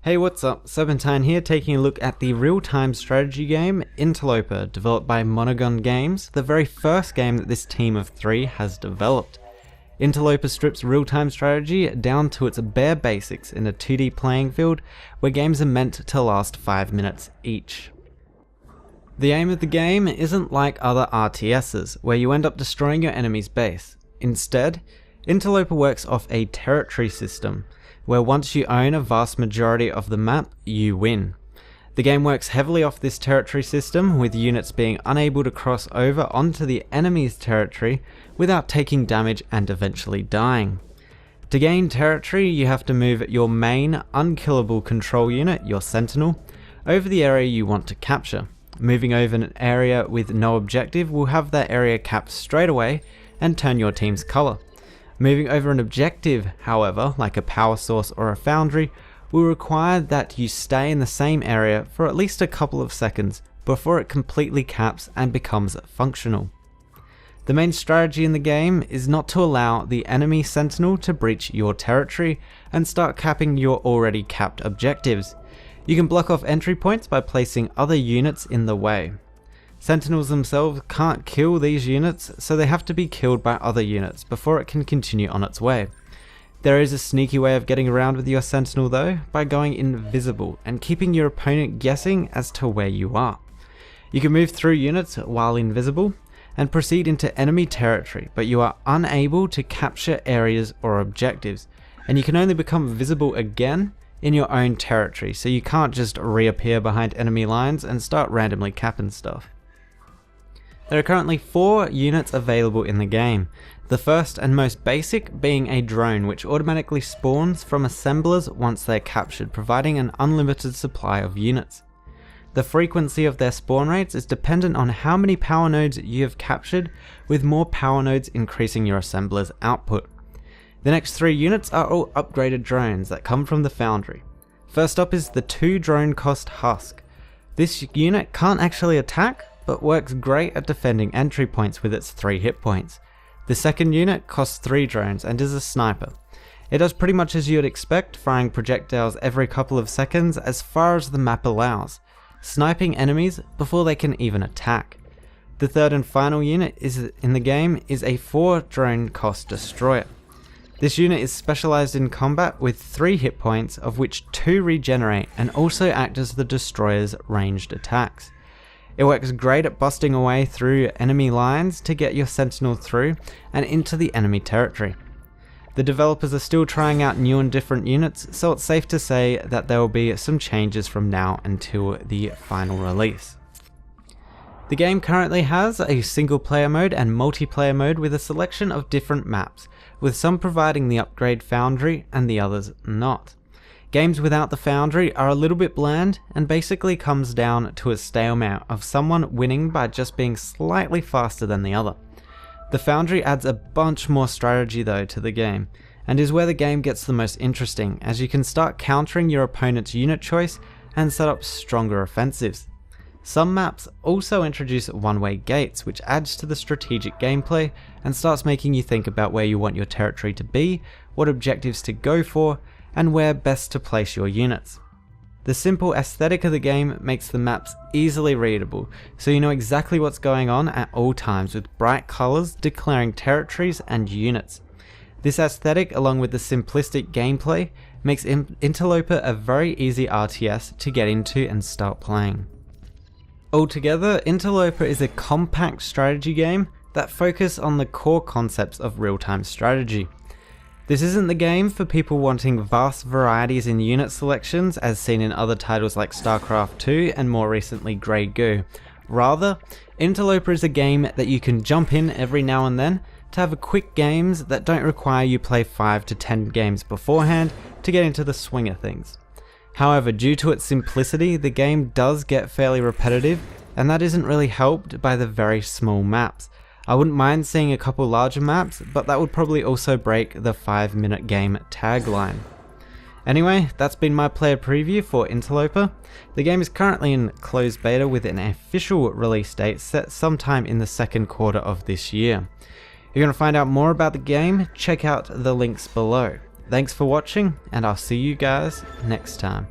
Hey, what's up? Serpentine here, taking a look at the real-time strategy game Interloper, developed by Monogon Games, the very first game that this team of 3 has developed. Interloper strips real-time strategy down to its bare basics in a 2D playing field where games are meant to last 5 minutes each. The aim of the game isn't like other RTSs, where you end up destroying your enemy's base. Instead, Interloper works off a territory system, where once you own a vast majority of the map, you win. The game works heavily off this territory system, with units being unable to cross over onto the enemy's territory without taking damage and eventually dying. To gain territory, you have to move your main unkillable control unit, your Sentinel, over the area you want to capture. Moving over an area with no objective will have that area capped straight away and turn your team's colour. Moving over an objective, however, like a power source or a foundry, will require that you stay in the same area for at least a couple of seconds before it completely caps and becomes functional. The main strategy in the game is not to allow the enemy sentinel to breach your territory and start capping your already capped objectives. You can block off entry points by placing other units in the way. Sentinels themselves can't kill these units, so they have to be killed by other units before it can continue on its way. There is a sneaky way of getting around with your Sentinel though, by going invisible and keeping your opponent guessing as to where you are. You can move through units while invisible and proceed into enemy territory, but you are unable to capture areas or objectives, and you can only become visible again in your own territory, so you can't just reappear behind enemy lines and start randomly capping stuff. There are currently 4 units available in the game, the first and most basic being a drone which automatically spawns from assemblers once they're captured, providing an unlimited supply of units. The frequency of their spawn rates is dependent on how many power nodes you have captured, with more power nodes increasing your assembler's output. The next 3 units are all upgraded drones that come from the foundry. First up is the 2 drone cost Husk. This unit can't actually attack, but works great at defending entry points with its 3 hit points. The second unit costs 3 drones and is a sniper. It does pretty much as you would expect, firing projectiles every couple of seconds as far as the map allows, sniping enemies before they can even attack. The third and final unit in the game is a 4 drone cost destroyer. This unit is specialized in combat with 3 hit points, of which 2 regenerate and also act as the destroyer's ranged attacks. It works great at busting away through enemy lines to get your Sentinel through and into the enemy territory. The developers are still trying out new and different units, so it's safe to say that there will be some changes from now until the final release. The game currently has a single player mode and multiplayer mode with a selection of different maps, with some providing the upgrade foundry and the others not. Games without the foundry are a little bit bland and basically comes down to a stalemate of someone winning by just being slightly faster than the other. The foundry adds a bunch more strategy though to the game, and is where the game gets the most interesting, as you can start countering your opponent's unit choice and set up stronger offensives. Some maps also introduce one-way gates, which adds to the strategic gameplay and starts making you think about where you want your territory to be, what objectives to go for, and where best to place your units. The simple aesthetic of the game makes the maps easily readable, so you know exactly what's going on at all times, with bright colours declaring territories and units. This aesthetic, along with the simplistic gameplay, makes Interloper a very easy RTS to get into and start playing. Altogether, Interloper is a compact strategy game that focuses on the core concepts of real-time strategy. This isn't the game for people wanting vast varieties in unit selections as seen in other titles like StarCraft 2 and more recently Grey Goo. Rather, Interloper is a game that you can jump in every now and then to have quick games that don't require you play 5 to 10 games beforehand to get into the swing of things. However, due to its simplicity, the game does get fairly repetitive, and that isn't really helped by the very small maps. I wouldn't mind seeing a couple larger maps, but that would probably also break the 5-minute game tagline. Anyway, that's been my player preview for Interloper. The game is currently in closed beta with an official release date set sometime in the second quarter of this year. If you want to find out more about the game, check out the links below. Thanks for watching, and I'll see you guys next time.